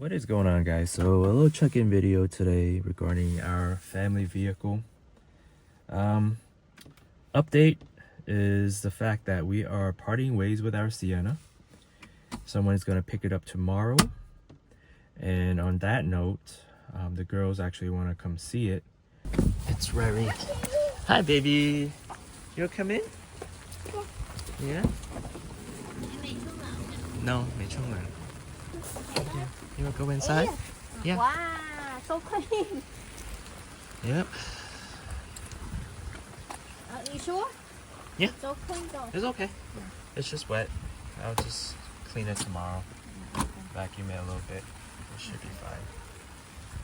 What is going on, guys? So a little check-in video today regarding our family vehicle. Update is the fact that we are parting ways with our Sienna. Someone is going to pick it up tomorrow, and on that note, the girls actually want to come see it. It's ready. Hi, baby. You'll come in? Yeah? No, 没冲凉. Yeah. You want to go inside? Yeah. Wow, so clean. Yep. You sure? Yeah. So clean though. It's okay. It's just wet. I'll just clean it tomorrow. Vacuum it a little bit. It should be fine.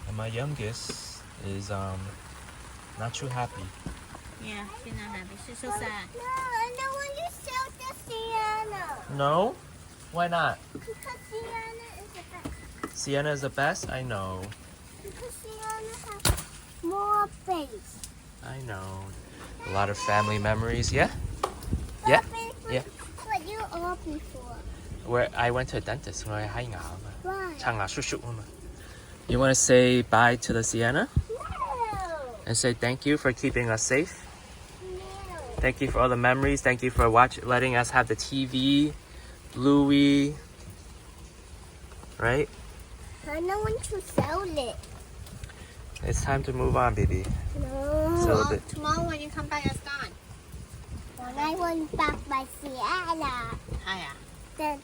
And my youngest is not too happy. Yeah, she's not happy. She's so sad. No, I don't want you to sell the Sienna. No? Why not? Because Sienna is the best. Sienna is the best? I know. Because Sienna has more space. I know. A lot of family memories. Yeah? Yeah? Yeah. What you all before? Where I went to a dentist. Why? You want to say bye to the Sienna? No. And say thank you for keeping us safe? No. Thank you for all the memories. Thank you for letting us have the TV, Bluey, right? I don't want to sell it. It's time to move on, baby. No. So Tomorrow when you come back, it's gone. When I want back my Sienna, Hiya. then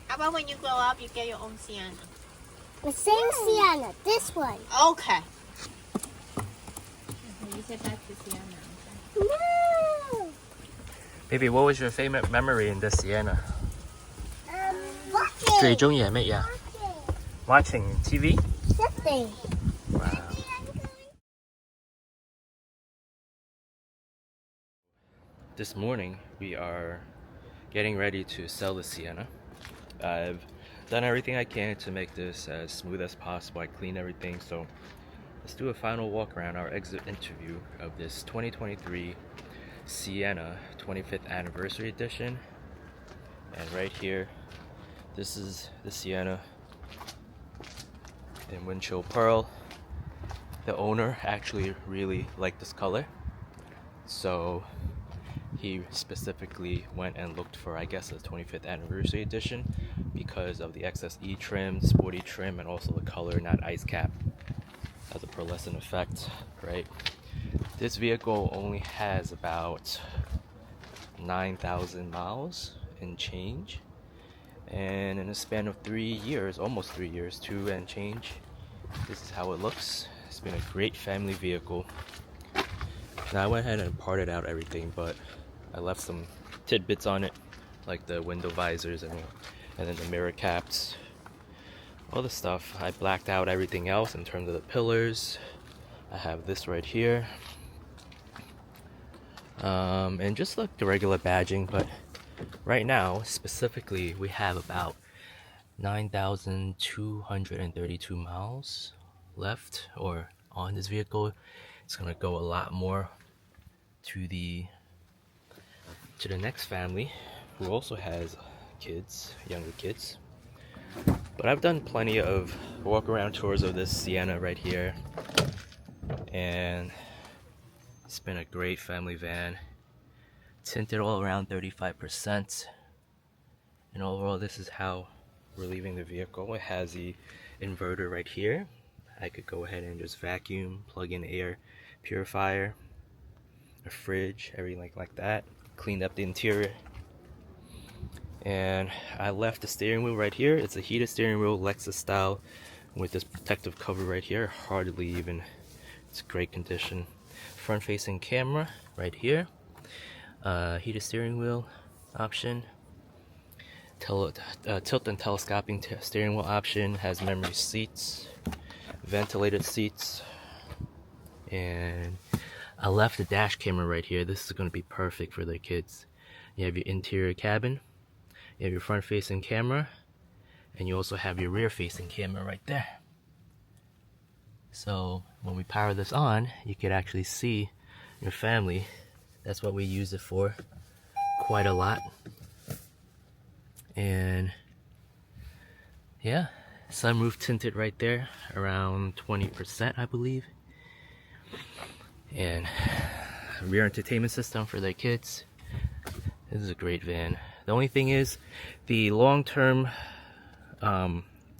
How about when you grow up, you get your own Sienna? the same Sienna, this one. Okay. You say back to Sienna. No. baby, what was your favorite memory in the Sienna? Watching. 最中意係乜嘢? Watching. Watching TV? Sitting. Wow. This morning, we are getting ready to sell the Sienna. I've done everything I can to make this as smooth as possible. I cleaned everything, so let's do a final walk around our exit interview of this 2023 Sienna 25th anniversary edition. And right here, this is the Sienna in windshield pearl. The owner actually really liked this color, so he specifically went and looked for, I guess, the 25th anniversary edition because of the XSE trim, sporty trim, and also the color, not ice cap, as a pearlescent effect, right? This vehicle only has about 9,000 miles and change, and in a span of 3 years, almost 3 years, 2 and change, this is how it looks. It's been a great family vehicle. Now I went ahead and parted out everything, but I left some tidbits on it, like the window visors and then the mirror caps, all the stuff. I blacked out everything else in terms of the pillars. I have this right here, and just like the regular badging, but right now specifically we have about 9,232 miles left or on this vehicle. It's gonna go a lot more to the next family who also has kids, younger kids. But I've done plenty of walk around tours of this Sienna right here, and it's been a great family van. Tinted all around 35%, and overall this is how we're leaving the vehicle. It has the inverter right here. I could go ahead and just vacuum, plug in air purifier, a fridge, everything like that. Cleaned up the interior, and I left the steering wheel right here. It's a heated steering wheel, Lexus style, with this protective cover right here. Hard to leave, and it's great condition. Front facing camera right here, heated steering wheel option, tilt and telescoping steering wheel option, has memory seats, ventilated seats, and I left the dash camera right here. This is going to be perfect for the kids. You have your interior cabin, you have your front facing camera, and you also have your rear facing camera right there. So when we power this on, you can actually see your family. That's what we use it for quite a lot. And yeah, Sunroof tinted right there, around 20% I believe. And rear entertainment system for their kids. This is a great van. The only thing is, the long-term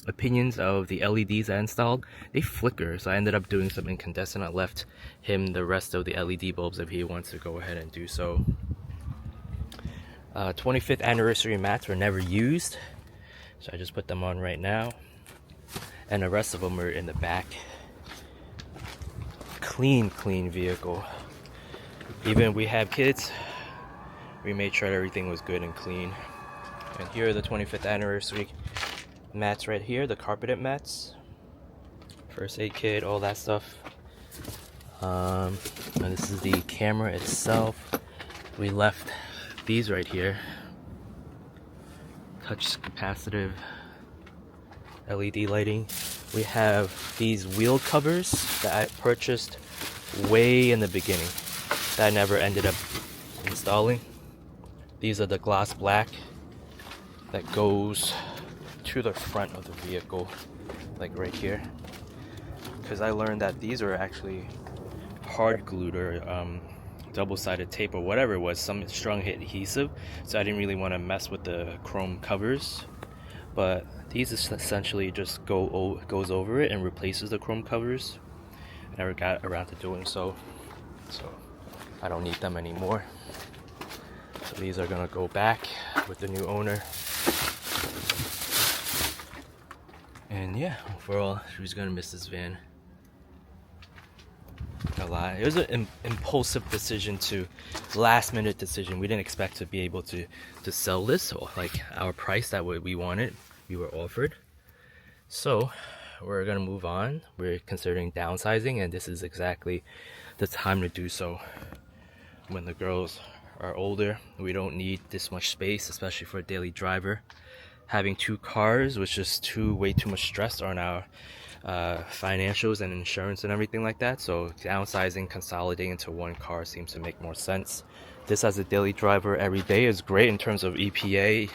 opinions of the LEDs I installed, they flicker, so I ended up doing some incandescent. I left him the rest of the LED bulbs if he wants to go ahead and do so. 25th anniversary mats were never used, so I just put them on right now, and the rest of them are in the back. Clean vehicle. Even we have kids, we made sure everything was good and clean. And here are the 25th anniversary mats right here, the carpeted mats, first aid kit, all that stuff. And this is the camera itself. We left these right here, touch capacitive LED lighting. We have these wheel covers that I purchased way in the beginning that I never ended up installing. These are the gloss black that goes to the front of the vehicle, like right here, because I learned that these are actually hard glued or double-sided tape or whatever it was, some strong adhesive, so I didn't really want to mess with the chrome covers. But these essentially just goes over it and replaces the chrome covers. I never got around to doing so I don't need them anymore. So these are gonna go back with the new owner. And yeah, overall, she's gonna miss this van a lot. It was an impulsive decision, last minute decision. We didn't expect to be able to sell this, or like our price that we wanted, we were offered. So we're gonna move on. We're considering downsizing, and this is exactly the time to do so. When the girls are older, we don't need this much space, especially for a daily driver. Having two cars was just way too much stress on our financials and insurance and everything like that. So downsizing, consolidating into one car seems to make more sense. This as a daily driver every day is great in terms of EPA,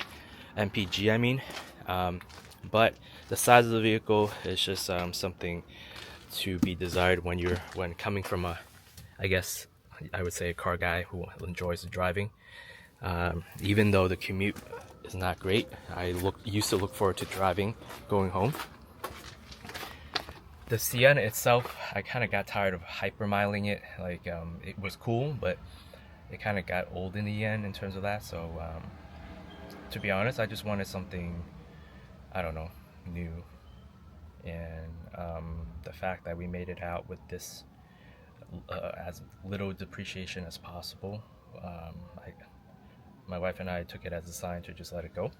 MPG I mean, but the size of the vehicle is just something to be desired when coming from I guess I would say a car guy who enjoys the driving. Even though the commute is not great, I used to look forward to driving going home. The Sienna itself, I kind of got tired of hypermiling it. Like it was cool, but it kind of got old in the end in terms of that. So to be honest, I just wanted something, I don't know, new. And the fact that we made it out with this as little depreciation as possible, my wife and I took it as a sign to just let it go.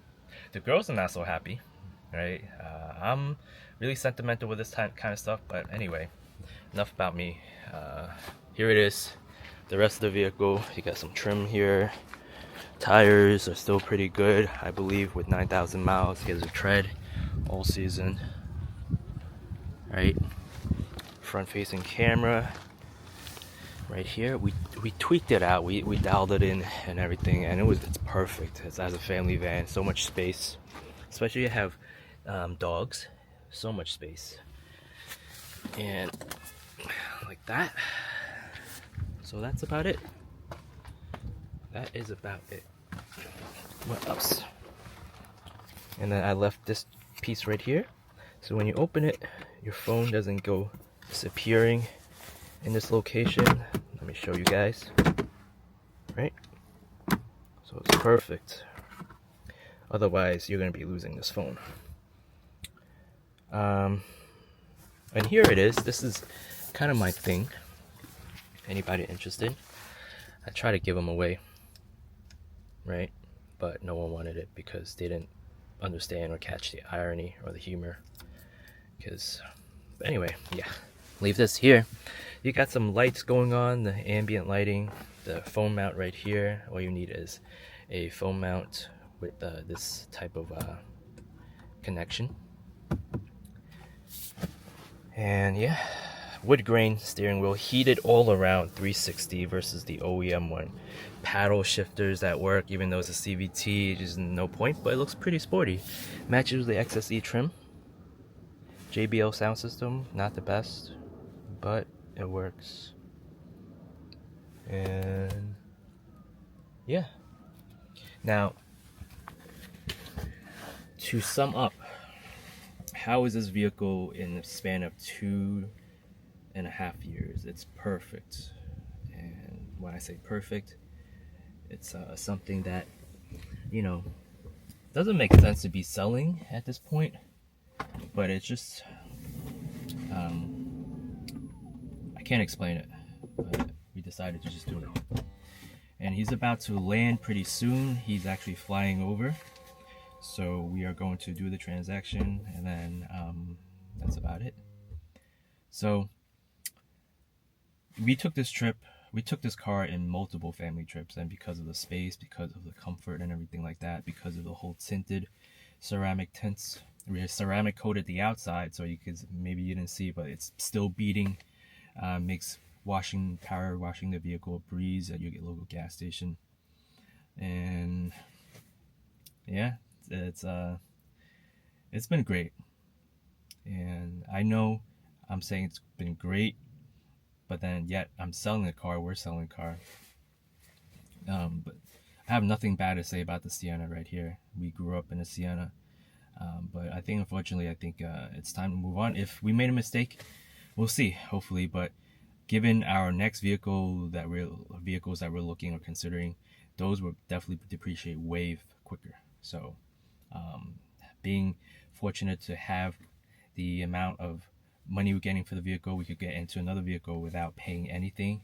The girls are not so happy, right? I'm really sentimental with this kind of stuff, but anyway, enough about me. Here it is, the rest of the vehicle. You got some trim here. Tires are still pretty good, I believe, with 9,000 miles. Gives a tread all season, right? Front facing camera right here. We tweaked it out, we dialed it in and everything, and it's perfect. It's as a family van, so much space, especially you have dogs, so much space, and like that. So that's about it. That is about it. What else? And then I left this piece right here, so when you open it, your phone doesn't go disappearing in this location. Let me show you guys. Right? So it's perfect. Otherwise, you're going to be losing this phone. And here it is. This is kind of my thing. Anybody interested? I try to give them away, right? But no one wanted it because they didn't understand or catch the irony or the humor. Anyway, yeah. Leave this here. You got some lights going on, the ambient lighting, the phone mount right here. All you need is a phone mount with this type of connection. And yeah, wood grain steering wheel, heated all around 360 versus the OEM one. Paddle shifters that work, even though it's a CVT, there's no point, but it looks pretty sporty. Matches the XSE trim. JBL sound system, not the best, but it works. And yeah. Now, to sum up, how is this vehicle in the span of 2.5 years? It's perfect. And when I say perfect, it's something that, you know, doesn't make sense to be selling at this point, but it's just, I can't explain it, but we decided to just do it. And he's about to land pretty soon. He's actually flying over. So we are going to do the transaction, and then that's about it. So we took this car in multiple family trips, and because of the space, because of the comfort and everything like that, because of the whole tinted ceramic tints, we ceramic coated the outside, so maybe you didn't see, but it's still beating, makes washing the vehicle a breeze at your local gas station. And yeah, it's been great. And I know I'm saying it's been great, but then yet I'm selling the car, we're selling the car. But I have nothing bad to say about the Sienna right here. We grew up in a Sienna. But I think, unfortunately, it's time to move on. If we made a mistake, we'll see, hopefully. But given our next vehicles that we're looking or considering, those will definitely depreciate way quicker. So being fortunate to have the amount of money we're getting for the vehicle, we could get into another vehicle without paying anything,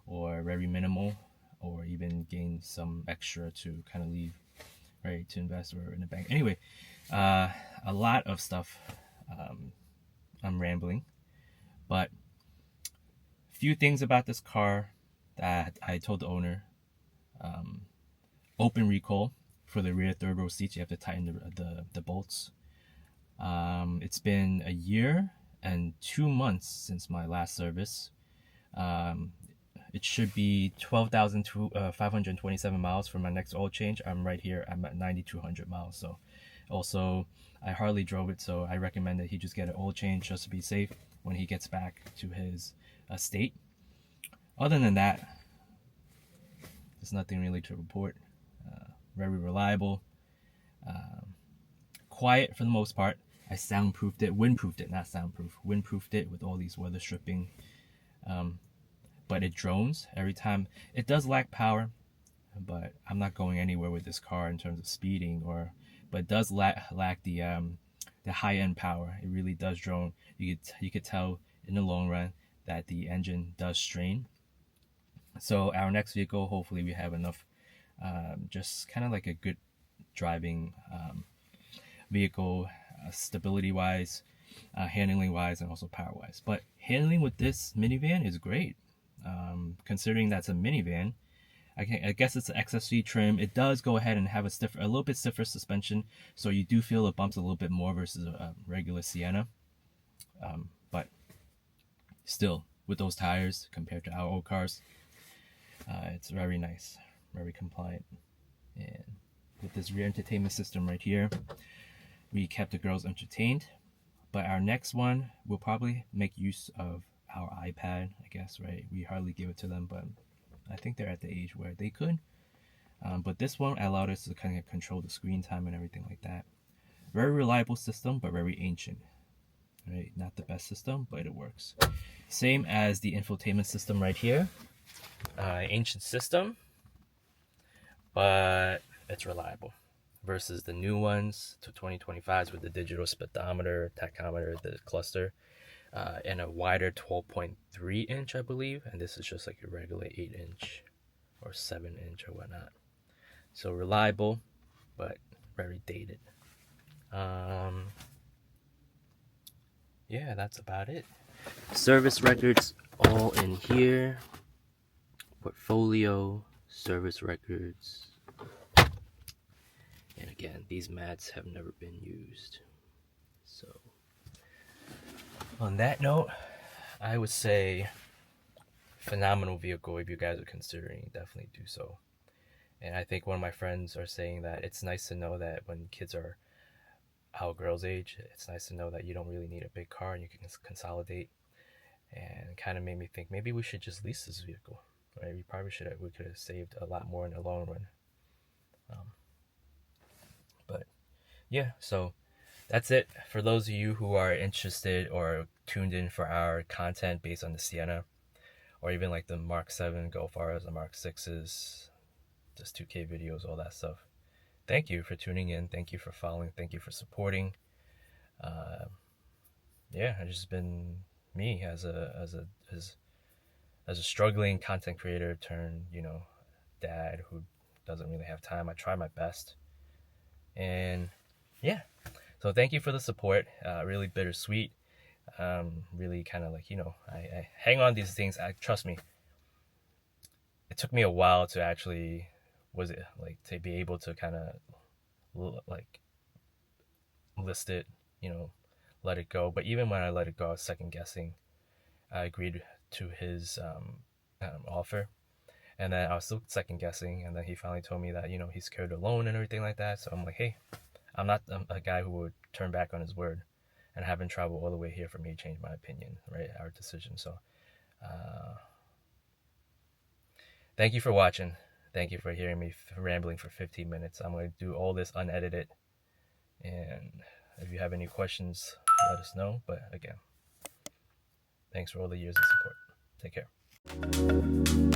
or very minimal, or even gain some extra to kind of leave, right, to invest or in the bank. Anyway, a lot of stuff. I'm rambling, but a few things about this car that I told the owner. Open recall for the rear third row seats. You have to tighten the bolts. It's been 1 year and 2 months since my last service. It should be 12,527 miles for my next oil change. I'm right here. I'm at 9,200 miles. So also, I hardly drove it, so I recommend that he just get an oil change just to be safe when he gets back to his estate. Other than that, there's nothing really to report. Very reliable, quiet for the most part. I windproofed it with all these weather stripping. But it drones every time. It does lack power, but I'm not going anywhere with this car in terms of speeding, but it does lack the high-end power. It really does drone. You could tell in the long run that the engine does strain. So our next vehicle, hopefully we have enough, just kind of like a good driving vehicle, stability wise, handling wise, and also power wise. But handling with this minivan is great, considering that's a minivan. I guess it's an XFC trim. It does go ahead and have a little bit stiffer suspension, so you do feel it bumps a little bit more versus a regular Sienna. But still, with those tires compared to our old cars, it's very nice, very compliant. And with this rear entertainment system right here, we kept the girls entertained. But our next one will probably make use of our iPad, I guess, right? We hardly give it to them, but I think they're at the age where they could. But this one allowed us to kind of control the screen time and everything like that. Very reliable system, but very ancient. Right? Not the best system, but it works. Same as the infotainment system right here. Ancient system, but it's reliable. Versus the new ones to 2025s with the digital speedometer, tachometer, the cluster, and a wider 12.3 inch, I believe. And this is just like a regular 8 inch or 7 inch or whatnot. So reliable, but very dated. Yeah, that's about it. Service records all in here. Portfolio, service records. And again, these mats have never been used. So, on that note, I would say phenomenal vehicle. If you guys are considering, definitely do so. And I think one of my friends are saying that it's nice to know that when kids are our girls' age, it's nice to know that you don't really need a big car and you can consolidate. And it kind of made me think maybe we should just lease this vehicle, right? We could have saved a lot more in the long run. But yeah, so that's it. For those of you who are interested or tuned in for our content based on the Sienna, or even like the Mark 7 Golf R's, the Mark 6s, just 2K videos, all that stuff. Thank you for tuning in. Thank you for following. Thank you for supporting. Yeah, I've just been me as a struggling content creator turned, dad who doesn't really have time. I try my best. And yeah, so thank you for the support. Really bittersweet. Really kind of like, I hang on these things. Trust me, it took me a while to actually, to be able to kind of like list it, let it go. But even when I let it go, I was second guessing. I agreed to his offer, and then I was still second guessing. And then he finally told me that he's carried a loan and everything like that. So I'm like, hey, I'm not a guy who would turn back on his word, and having traveled all the way here for me to change my opinion, right? Our decision. So thank you for watching. Thank you for hearing me rambling for 15 minutes. I'm going to do all this unedited. And if you have any questions, let us know. But again, thanks for all the years of support. Take care.